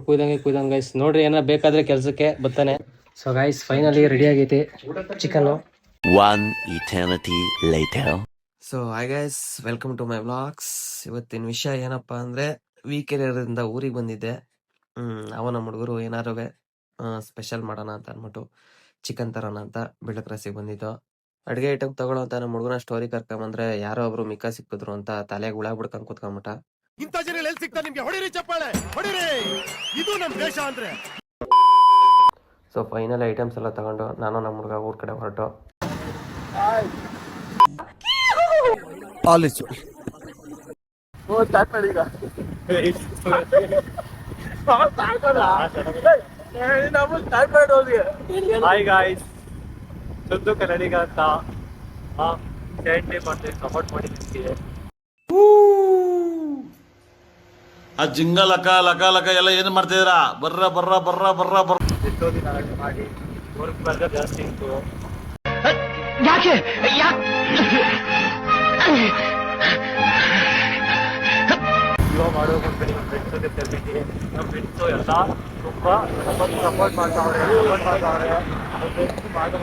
ಕುಯ್ದಂಗೆ guys ನೋಡ್ರಿ, ಏನಾರ ಬೇಕಾದ್ರೆ ಕೆಲ್ಸಕ್ಕೆ ಬರ್ತಾನೆ. ಸೊ ಗೈಸ್ ಫೈನಲಿ ರೆಡಿ ಆಗೈತಿ chicken. One eternity later. So hi guys, welcome to my vlogs. ಇವತ್ತಿನ ವಿಷಯ ಏನಪ್ಪಾ ಅಂದ್ರೆ, ವೀಕೆಂಡ್ ಊರಿಗೆ ಬಂದಿದ್ದೆ. ಅವನ ಹುಡುಗರು ಏನಾರು ಸ್ಪೆಷಲ್ ಮಾಡೋಣ ಅಂತ ಅಂದ್ಬಿಟ್ಟು ಚಿಕನ್ ತರೋಣ ಅಂತ ಬೆಳಕ್ ರಸಿಗೆ ಬಂದಿದ್ದು. ಅಡುಗೆ ಐಟಮ್ ತಗೊಳ್ಳೋ ಅಂತ ನಮ್ಮ ಹುಡುಗನ ಸ್ಟೋರಿ ಕರ್ಕೊಂಬಂದ್ರೆ ಯಾರೋ ಒಬ್ರು ಮಿಕ್ಕ ಸಿಕ್ಕಿದ್ರು ಅಂತ ತಲೆಗೆ ಹುಳ ಬಿಡ್ಕೊಂಡ್ ಕೂತ್ಕೊಂಡ್ಬಿಟ್ಟ. ಇಂಥ ಜನ ಎಲ್ಲಿ ಸಿಗ್ತಾರೆ ನಿಮ್ಗೆ? ಹೊಡಿರಿ ಚಪ್ಪಾಳೆ, ಹೊಡಿರಿ, ಇದು ನಮ್ ದೇಶ ಅಂದ್ರೆ. ಸೊ ಫೈನಲ್ ಐಟಮ್ಸ್ ಎಲ್ಲ ತಗೊಂಡು ನಾನು ನಮ್ಮ ಹುಡುಗ ಊರ್ ಕಡೆ ಹೊರಟು. ಹಾಯ್ ಗಾಯ್ಸ್, ಚಂದು ಕನ್ನಡಿಗ ಅಂತ ಮಾಡ್ತೀವಿ, ಸಪೋರ್ಟ್ ಮಾಡಿ ನಿಮಗೆ. ಆ ಜಿಂಗ ಲಕ ಲಕ ಲಕ ಎಲ್ಲ ಏನ್ ಮಾಡ್ತಿದ್ದೀರಾ? ಬರ್ರ ಬರ್ರ ಬರ್ರ ಬರ್ರ ಬರ್ರ. ಎಷ್ಟೋ ದಿನ ಅಡುಗೆ ಮಾಡಿ ವರ್ಕ್ ಬರ್ಗ ಜಾಸ್ತಿ ಇತ್ತು. ಇವಾಗ ಮಾಡೋ ಕಂಪನಿ ನಮ್ಮ ಫ್ರೆಂಡ್ಸ್ ಜೊತೆ ಸೇರ್ಬಿಟ್ಟು ನಮ್ಮ ಫ್ರೆಂಡ್ಸು ಎಲ್ಲ ತುಂಬ ಸಪೋರ್ಟ್ ಮಾಡ್ತಾವ್ರೆ. ನಮ್ಮ ಫ್ರೆಂಡ್ಸ್ ಮಾಡೋ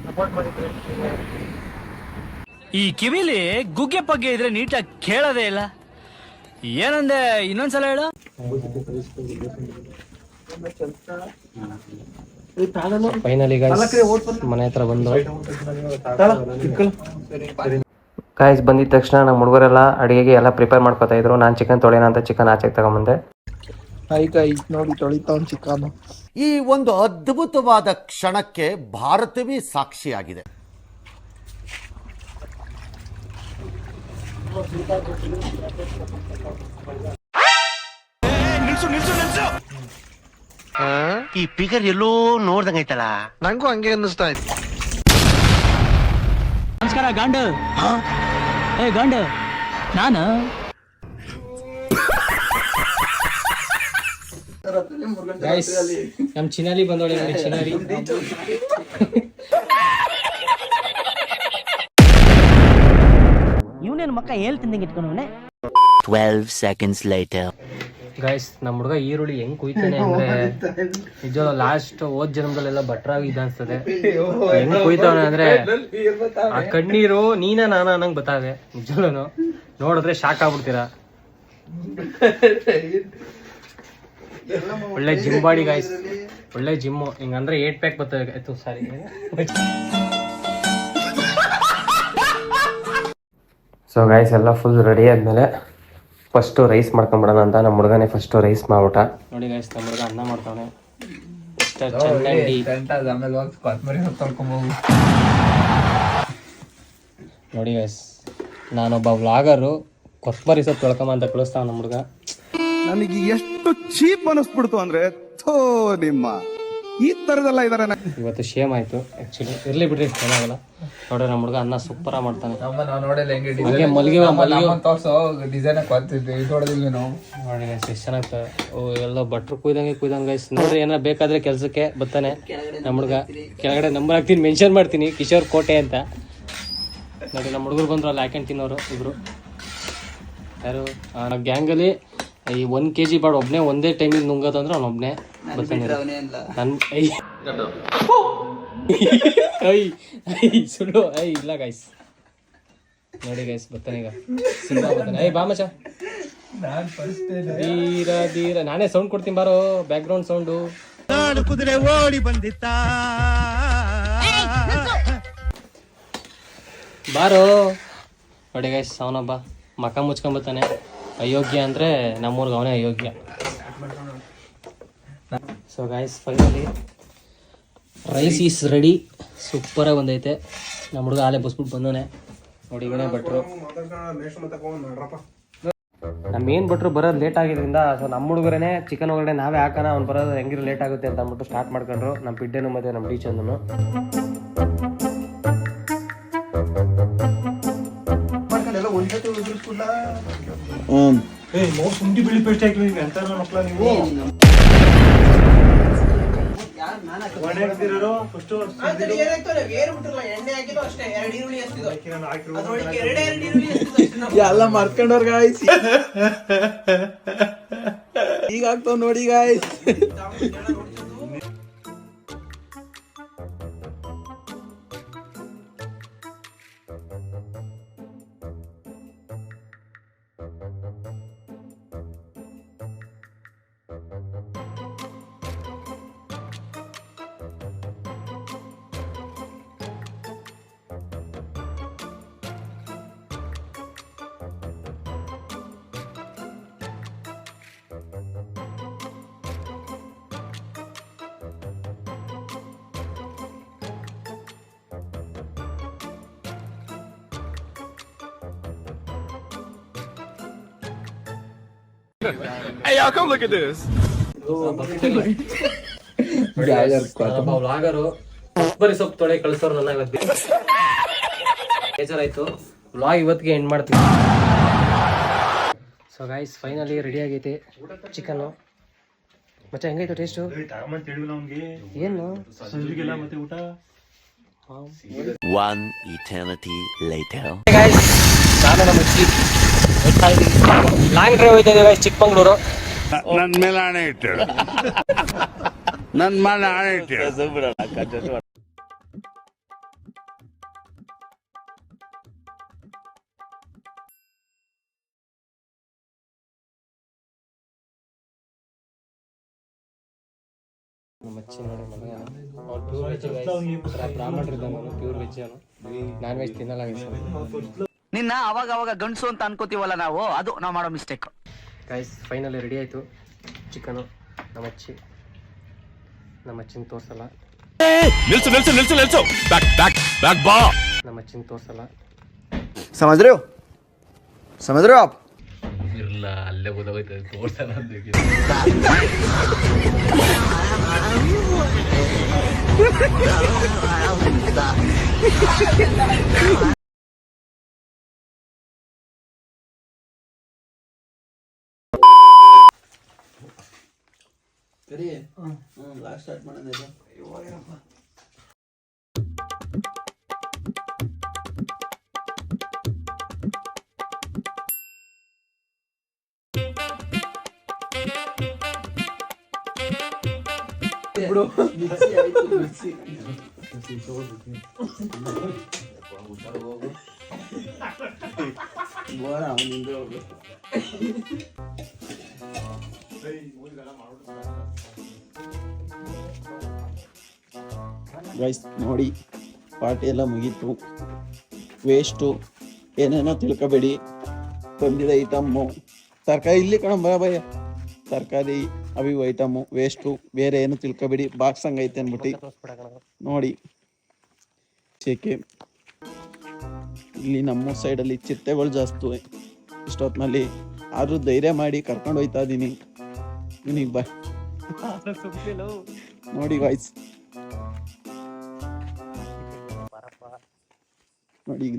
ಸಪೋರ್ಟ್ ಮಾಡಿದ್ರೆ ಈ ಕಿವಿಲಿ ಗುಗ್ಗೆ ಪಗ್ಗೆ ಇದ್ರೆ ನೀಟಾಗಿ ಕೇಳೋದೇ ಇಲ್ಲ. ಏನಂದೆ, ಇನ್ನೊಂದ್ಸಲ ಹೇಳು. ಫೈನಲಿ ಮನೆ ಹತ್ರ ಬಂದು ಗಾಯ್ಸ್ ಬಂದಿದ ತಕ್ಷಣ ನಮ್ಮ ಹುಡುಗರೆಲ್ಲ ಅಡಿಗೆಗೆ ಎಲ್ಲ ಪ್ರಿಪೇರ್ ಮಾಡ್ಕೊತಾ ಇದ್ರು. ನಾನು ಚಿಕನ್ ತೊಳೆಯೋಣ ಅಂತ ಚಿಕನ್ ಆಚೆಗೆ ತಗೊಂಬಂದೆ. ನೋಡಿ ತೊಳಿತಾವ್ ಚಿಕನ್. ಈ ಒಂದು ಅದ್ಭುತವಾದ ಕ್ಷಣಕ್ಕೆ ಭಾರತವೇ ಸಾಕ್ಷಿಯಾಗಿದೆ. ಈ ಫಿಗರ್ ಎಲ್ಲೋ ನೋಡ್ದಂಗೈತಲ್ಲ, ನಂಗೂ ಹಂಗೆ ಅನ್ನಿಸ್ತಾ ಇತ್ತು. ನಮಸ್ಕಾರ ಗಂಡು. ಗಂಡು ನಾನು ನಮ್ ಚಿನಾಲಿ ಬಂದೋಳಿ ನೋಡಿ. ಚಿನಾಲಿ ಇವನೇನು ಮಕ್ಕ ಹೇಳ್ತಿದ್ದಂಗೆ ಇಟ್ಕೊಂಡವನೆ. 12 seconds later. ಗೈಸ್ ನಮ್ಮ ಹುಡುಗ ಈರುಳ್ಳಿ ಹೆಂಗ್ ಕುಯ್ತಾನೆ ಅಂದ್ರೆ ನಿಜ ಲಾಸ್ಟ್ ಓದ್ ಜನ್ಮದಲ್ಲೆಲ್ಲ ಭಟ್ರಾಗಿದ್ದ ಅನ್ಸ್ತದೆ. ಹೆಂಗ್ ಕುಯ್ತಾವನೆ ಅಂದ್ರೆ ಆ ಕಣ್ಣೀರು ನಾನ ನಂಗೆ ಬತ್ತಾವೆ. ನಿಜನು ನೋಡಿದ್ರೆ ಶಾಕ್ ಆಗ್ಬಿಡ್ತೀರಾ. ಒಳ್ಳೆ ಜಿಮ್ ಬಾಡಿ ಗೈಸ್, ಒಳ್ಳೆ ಜಿಮ್ಮು. ಹಿಂಗಂದ್ರೆ 8 ಪ್ಯಾಕ್ ಬರ್ತವೆ. ಸಾರಿ. ಸೊ ಗೈಸ್ ಎಲ್ಲ ಫುಲ್ ರೆಡಿ ಆದ್ಮೇಲೆ ಫಸ್ಟು ರೈಸ್ ಮಾಡ್ಕೊಂಬಿಡೋಣ ಅಂತ ನಮ್ಮ ಹುಡುಗನೇ ಫಸ್ಟು ರೈಸ್ ಮಾಡ್ಬಿಟ್ಟ. ನೋಡಿ ಗೈಸ್, ನಮ್ಮ ಹುಡುಗ ಅನ್ನ ಮಾಡ್ತಾವನೆ. ನೋಡಿ ಗೈಸ್, ನಾನೊಬ್ಬ ವ್ಲಾಗರು, ಕೊತ್ತಂಬರಿ ಸೊಪ್ಪು ತೊಳ್ಕೊಂಬ ಅಂತ ಕಳಿಸ್ತಾವ ನಮ್ಮ ಹುಡುಗ. ನನಗೆ ಎಷ್ಟು ಚೀಪ್ ಅನಿಸ್ಬಿಡ್ತು ಅಂದ್ರೆ, ಥೋ ನಿಮ್ಮ ಈ ತರದೆಲ್ಲ ಇದಾರೆ. ಇವತ್ತು ಶೇಮ್ ಆಯ್ತು ಆಕ್ಚುಲಿ. ಇರ್ಲಿ ಬಿಡ್ರಿ, ಚೆನ್ನಾಗಲ್ಲ. ನೋಡ್ರಿ ನಮ್ಮ ಹುಡುಗ ಅನ್ನ ಸೂಪರ್ ಮಾಡ್ತಾನೆ. ನೋಡಿ ಎಷ್ಟು ಚೆನ್ನಾಗ್ತದೆ. ಎಲ್ಲ ಭಟ್ರು ಕುಯ್ದಂಗೆ ಗೈಸ್. ನೋಡ್ರಿ, ಏನಾರ ಬೇಕಾದ್ರೆ ಕೆಲ್ಸಕ್ಕೆ ಬರ್ತಾನೆ ನಮ್ಮ ಹುಡುಗ. ಕೆಳಗಡೆ ನಂಬರ್ ಹಾಕ್ತೀನಿ, ಮೆನ್ಷನ್ ಮಾಡ್ತೀನಿ, ಕಿಶೋರ್ ಕೋಟೆ ಅಂತ. ನೋಡಿ ನಮ್ಮ ಹುಡುಗರು ಬಂದ್ರು ಅಲ್ಲಿ ಹಾಕೊಂಡು ತಿನ್ನೋರು ಇಬ್ರು. ಯಾರು ಗ್ಯಾಂಗಲ್ಲಿ ಈ 1 kg ಬಾಡ್ ಒಬ್ನೇ ಒಂದೇ ಟೈಮಿಗೆ ನುಂಗೋದಂದ್ರೆ ಅವನೊಬ್ನೇ ಬರ್ತಾನೆ. ಸುಳ್ಳು ಇಲ್ಲ ಗೈಸ್. ನೋಡಿ ಗೈಸ್ ಬರ್ತಾನೆ ಈಗ. ಸಿಂಹ ಬರ್ತಾನೆ. ಬಾ ಮಚ, ಧೀರ ಧೀರ. ನಾನೇ ಸೌಂಡ್ ಕೊಡ್ತೀನಿ ಬಾರೋ, ಬ್ಯಾಕ್ ಗ್ರೌಂಡ್ ಸೌಂಡು. ಕುದುರೆ ಓಡಿ ಬಂದಿತ್ತ ಬಾರೋ. ನೋಡಿ ಗೈಸ್, ಅವನೊಬ್ಬ ಮಕ ಮುಚ್ಕೊಂಬರ್ತಾನೆ. ಅಯೋಗ್ಯ ಅಂದರೆ ನಮ್ಮೂರ್ಗೆ ಅವನೇ ಅಯೋಗ್ಯ. So guys finally rice is ready. ಸೂಪರಾಗಿ ಬಂದೈತೆ. ನಮ್ಮ ಹುಡುಗ ಆಲೆ ಬಸ್ಬಿಟ್ಟು ಬಂದವನೆ. ನೋಡಿ ಇವನೇ ಭಟ್ರು. ನಮ್ಮೇನು ಭಟ್ರು ಬರೋದು ಲೇಟ್ ಆಗಿದ್ರಿಂದ ಸೊ ನಮ್ಮ ಹುಡುಗರೇ ಚಿಕನ್ ಒಳಗಡೆ ನಾವೇ ಹಾಕೋಣ, ಅವ್ನು ಬರೋದು ಹೆಂಗಿರೋ ಲೇಟ್ ಆಗುತ್ತೆ ಅಂತ ಅಂದ್ಬಿಟ್ಟು ಸ್ಟಾರ್ಟ್ ಮಾಡ್ಕೊಂಡ್ರು. ನಮ್ಮ ಪಿಡ್ಡೆನು ಮತ್ತು ನಮ್ಮ ಟೀಚರ್ನು. ಒಣೆ ಹಾಕ್ತಿರೋರು ಫಸ್ಟ್ ಎಲ್ಲ ಮರ್ಕೊಂಡವ್ರ ಗಾಯ್ಸ್ ಈಗ ಆಗ್ತಾವ್ ನೋಡಿ ಗಾಯ್ಸ್. ವ್ಲಾಗರು ಬರೀ ಸೊಪ್ಪು ತೊಳೆ ಕಳ್ಸೋರು ನನ್ನ ಇವತ್ತು ಬೇಜಾರಾಯ್ತು. ವ್ಲಾಗ್ ಇವತ್ತಿಗೆ ಎಂಡ್ ಮಾಡ್ತೀವಿ. ಸೊ ಗೈಸ್ ಫೈನಲಿ ರೆಡಿ ಆಗೈತೆ ಚಿಕನ್ನು. ಮತ್ತೆ ಹೆಂಗೈತು ಟೇಸ್ಟು? ಏನು ಮತ್ತೆ ಊಟ One eternity later. ನಾನು ನಮ್ಮ ಲಾಂಗ್ ಡ್ರೈವ್ ಹೋಯ್ತಾ ಇದ್ದೀವಿ ಚಿಕ್ಕಮಂಗ್ಳೂರು. ನನ್ ಮೇಲೆ ಆಣೆ ಇಟ್ಟೇಳು, ನನ್ ಮೇಲೆ ಆಣೆ ಇಟ್ಟೇಳು. ನಮ್ಮ ಅಚ್ಚಿ ನೋಡಿ ಮಗ ಅವ್ರು ಪ್ಯೂರ್ ವೆಜ್ ಬ್ರಾಹ್ಮಣರಿದ್ದಾನೆ, ಪ್ಯೂರ್ ವೆಜ್ ಅವನು, ನಾನ್ ವೆಜ್ ತಿನ್ನಲ್ಲ. ನಿನ್ನ ಅವಾಗ ಅವಾಗ ಗಂಡಸು ಅಂತ ಅನ್ಕೋತೀವಲ್ಲ ನಾವು, ಅದು ನಾವು ಮಾಡೋ ಮಿಸ್ಟೇಕ್. ಗೈಸ್ ಫೈನಲಿ ರೆಡಿ ಆಯಿತು ಚಿಕನು. ನಮ್ಮ ಅಚ್ಚಿನ ತೋರ್ಸಲ್ಲ, ನಿಲ್ಸು ನಿಲ್ಸು ನಿಲ್ಸು ನಿಲ್ಸು, ಬ್ಯಾಕ್ ಬ್ಯಾಕ್ ಬ್ಯಾಕ್ ಬಾ. ನಮ್ಮ ಅಚ್ಚಿನ ತೋರ್ಸಲ್ಲ. समझ रहे हो आप? ಇರಲ್ಲ ಅಲ್ಲೇ ಗೊತ್ತಾಗೋಯ್ತದೆ ತೋರ್ಸಲ್ಲ ಅಂತ. ಸ್ಟಾರ್ಟ್ ಮಾಡೋದಿಲ್ಲ. ಗೈಸ್ ನೋಡಿ ಪಾರ್ಟಿ ಎಲ್ಲ ಮುಗೀತು. ವೇಸ್ಟು ಏನೇನೋ ತಿಳ್ಕೊಬೇಡಿ. ತಂದಿದ ಐಟಮ್ಮು ತರಕಾರಿ ಇಲ್ಲಿ ಕಣ ಭಯ ತರಕಾರಿ ಅವು ಐಟಮು ವೇಸ್ಟು, ಬೇರೆ ಏನು ತಿಳ್ಕೊಬೇಡಿ. ಬಾಕ್ಸ್ ಹಂಗೈತೆ ಅಂದ್ಬಿಟ್ಟು ನೋಡಿ. ಚೇಕೆ ಇಲ್ಲಿ ನಮ್ಮ ಸೈಡಲ್ಲಿ ಚಿಟ್ಟೆಗಳು ಜಾಸ್ತಿ ಇಷ್ಟೊತ್ತಿನಲ್ಲಿ, ಆದರೂ ಧೈರ್ಯ ಮಾಡಿ ಕರ್ಕೊಂಡು ಹೋಯ್ತಾ ಇದ್ದೀನಿ. ನಿನಗೆ ಬಾ ನೋಡಿ ಗಾಯ್ಸ್,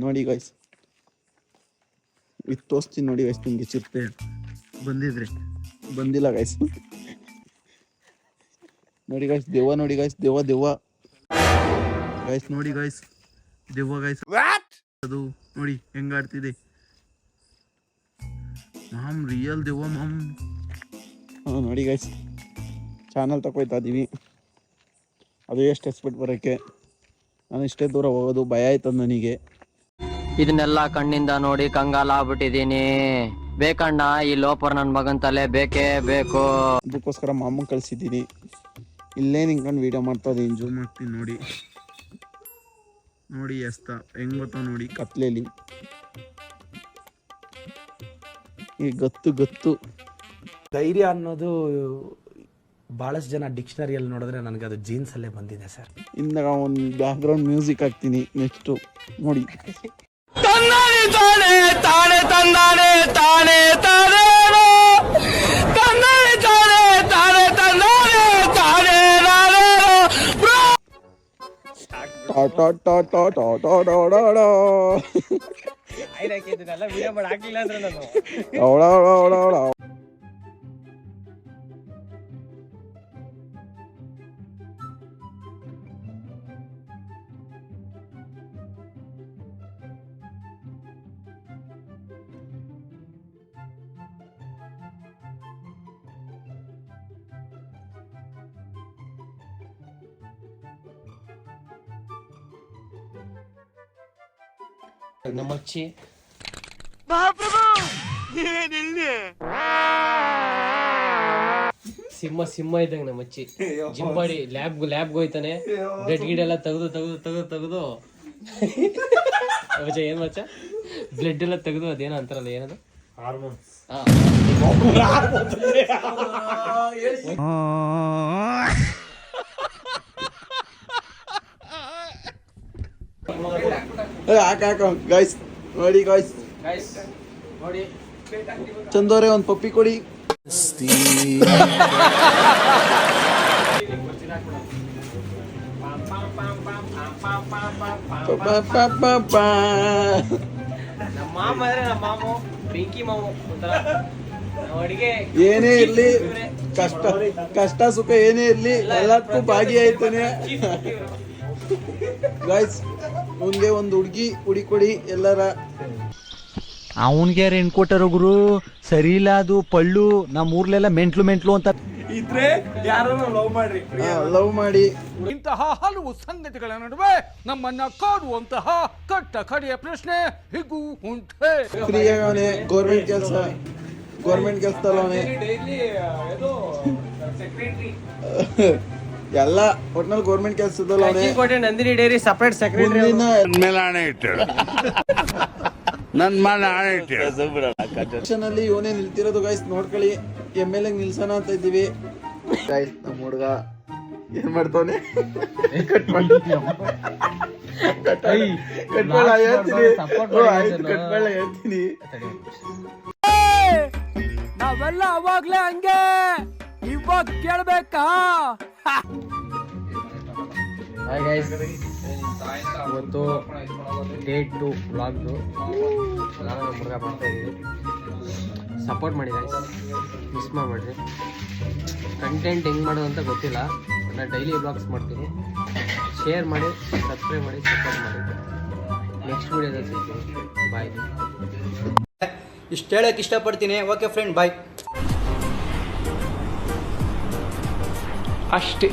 ನೋಡಿ ಗಾಯ್ಸ್, ಇದು ತೋರಿಸ್ತೀನಿ ನೋಡಿ ಗಾಯ್ಸ್ ನಿಮಗೆ. ಚಿರತೆ ಬಂದಿದ್ರೆ ಬಂದಿಲ್ಲ ಗಾಯ್ಸ್. ನೋಡಿ ಗಾಯ್ಸ್ ದೆವ್ವ, ನೋಡಿ ಗಾಯ್ಸ್ ದೆವ್ವ ಗಾಯ್ಸ್, ನೋಡಿ ಗಾಯ್ಸ್ ದೆವ್ವ ಗಾಯ್ಸ್. ಅದು ನೋಡಿ ಹೆಂಗಾಡ್ತಿದೆ ಮಾಮ್, ರಿಯಲ್ ದೆವ್ವ ಮಾಮ್. ನೋಡಿ ಗಾಯ್ಸ್ ಚಾನಲ್ ತಗೋಯ್ತಾ ಇದೀವಿ. ಅದು ಎಷ್ಟು ಎಸ್ಪೆಕ್ಟ್ ಬರೋಕ್ಕೆ ನಾನು ಇಷ್ಟೇ ದೂರ ಹೋಗೋದು ಭಯ ಆಯ್ತದ ನನಗೆ. ಇದನ್ನೆಲ್ಲ ಕಣ್ಣಿಂದ ನೋಡಿ ಕಂಗಾಲ ಆಗ್ಬಿಟ್ಟಿದೀನಿ. ಬೇಕಣ್ಣ ಈ ಲೋಪರ್ ನನ್ ಮಗನ್ ತಲೆ ಬೇಕೇ ಬೇಕು. ಅದಕ್ಕೋಸ್ಕರ ಮಾಮನ್ ಕಳ್ಸಿದ್ದೀನಿ. ಇಲ್ಲೇ ನಿಂತ್ಕೊಂಡು ವಿಡಿಯೋ ಮಾಡ್ತಾ ಇದೀನಿ. ಜೂಮ್ ಮಾಡ್ತೀನಿ ನೋಡಿ. ನೋಡಿ ಎಸ್ತ ಹೆಂಗ್ ಗೊತ್ತ ನೋಡಿ, ಕತ್ಲೇಲಿ ಈ ಗತ್ತು ಧೈರ್ಯ ಅನ್ನೋದು ಬಹಳಷ್ಟು ಜನ ಡಿಕ್ಷನರಿಯಲ್ಲಿ ನೋಡಿದ್ರೆ ನನಗೆ ಅದು ಜೀನ್ಸ್ ಅಲ್ಲೇ ಬಂದಿದೆ ಸರ್. ಇಂದ ಒಂದು ಬ್ಯಾಕ್ ಗ್ರೌಂಡ್ ಮ್ಯೂಸಿಕ್ ಹಾಕ್ತೀನಿ. ನೆಕ್ಸ್ಟ್ ನೋಡಿ ನಮ್ಮ ಅಚ್ಚಿ ಸಿಂಹ ಇದ್ದಂಗೆ ನಮ್ಮ ಅಚ್ಚಿ ಜಿಂಬಾಡಿ ಲ್ಯಾಬ್ಗೆ ಹೋಯ್ತಾನೆ ಬ್ಲಡ್ ಗಿಡ್ ಎಲ್ಲ ತೆಗೆದು ಏನ್ ಮಚ್ಚ ಬ್ಲಡ್ ಎಲ್ಲ ತೆಗೆದು ಅದೇನೋ ಅಂತಾರಲ್ಲ ಏನದು ಹಾರ್ಮೋನ್ಸ್. ಹಾಕ ಗಾಯ್ಸ್ ನೋಡಿ ಗಾಯ್ಸ್ ನೋಡಿ ಚಂದೋರೆ ಒಂದು ಪಪ್ಪಿ ಕೊಡಿ. ನಮ್ಮ ಮಾಮ ಅಂದ್ರೆ ನಮ್ಮ ಮಾಮು ಬೆಂಕಿ ಮಾಮು ಒಂಥರ ಅಡಿಗೆ ಏನೇ ಇರ್ಲಿ ಕಷ್ಟ ಸುಖ ಏನೇ ಇರ್ಲಿ ಎಲ್ಲದಕ್ಕೂ ಭಾಗಿಯಾಯ್ತಾನೆ ಗಾಯ್ಸ್. ಅವನ್ಗೆ ಒಂದು ಹುಡುಗಿ ಕೊಡಿ ಎಲ್ಲರ. ಅವನ್ಗೆ ಹೆಣ್ ಕೊಟ್ಟರು ಗುರು, ಸರಿ ಇಲ್ಲ ಅದು ಪಳ್ಳು. ನಮ್ಮ ಊರ್ಲೆಲ್ಲ ಮೆಂಟ್ಲು ಅಂತ ಇದ್ರೆ ಯಾರನ್ನ ಲವ್ ಮಾಡಿ ಇಂತಹ ಹಲವು ಸಂಗತಿಗಳ ನಡುವೆ ನಮ್ಮನ್ನ ಕಾಡುವಂತಹ ಕಟ್ಟ ಕಡೆಯ ಪ್ರಶ್ನೆ ಹೀಗೂ ಉಂಟೆ. ಫ್ರೀ ಆಗವನೆ, ಗೌರ್ಮೆಂಟ್ ಕೆಲಸದಲ್ಲವನೆ ಎಲ್ಲ ಒಟ್ನಲ್ಲಿ ಗೌರ್ಮೆಂಟ್ ಕೆಲಸದಲ್ಲವನೆ. ಕೋಟೆ ನಂದಿನಿ ಡೈರಿ ಸಪರೇಟ್ ಸೆಕ್ರೆಟರಿ. ಅಲ್ಲಿ ಇವನೇ ನಿಲ್ತಿರೋದು ಗಾಯ್ಸ್, ನೋಡ್ಕೊಳ್ಳಿ. MLA ನಿಲ್ಸೋಣ ಅಂತ ಇದ್ದೀವಿ ಗಾಯ್ಸ್. ನಮ್ಮ ಹುಡುಗ ಏನ್ ಮಾಡ್ತಾವನೆ? ಹೇಳ್ತೀನಿ. ನಾವೆಲ್ಲ ಅವಾಗ್ಲೇ ಹಂಗೆ, ಇವಾಗ ಕೇಳ್ಬೇಕಾ? ಹಾಯ್ ಗೈಸ್, ಇವತ್ತು ಡೇ 2 ವ್ಲಾಗ್ದು ನಾನು ನಮ್ಮ ಹುಡುಗ ಮಾಡ್ತಾ ಇದ್ದೀವಿ. ಸಪೋರ್ಟ್ ಮಾಡಿ ಗೈಸ್, ಮಿಸ್ ಮಾಡಬೇಡ್ರಿ. ಕಂಟೆಂಟ್ ಹೆಂಗೆ ಮಾಡೋದು ಅಂತ ಗೊತ್ತಿಲ್ಲ, ನಾನು ಡೈಲಿ ವ್ಲಾಗ್ಸ್ ಮಾಡ್ತೀನಿ. ಶೇರ್ ಮಾಡಿ, ಸಬ್ಸ್ಕ್ರೈಬ್ ಮಾಡಿ, ಸಪೋರ್ಟ್ ಮಾಡಿ. ನೆಕ್ಸ್ಟ್ ವೀಡಿಯೋದಲ್ಲಿ ಸಿಗ್ತೀನಿ. ಬಾಯ್. ಇಷ್ಟು ಹೇಳಕ್ಕೆ ಇಷ್ಟಪಡ್ತೀನಿ. ಓಕೆ ಫ್ರೆಂಡ್, ಬಾಯ್. ಅಷ್ಟೇ.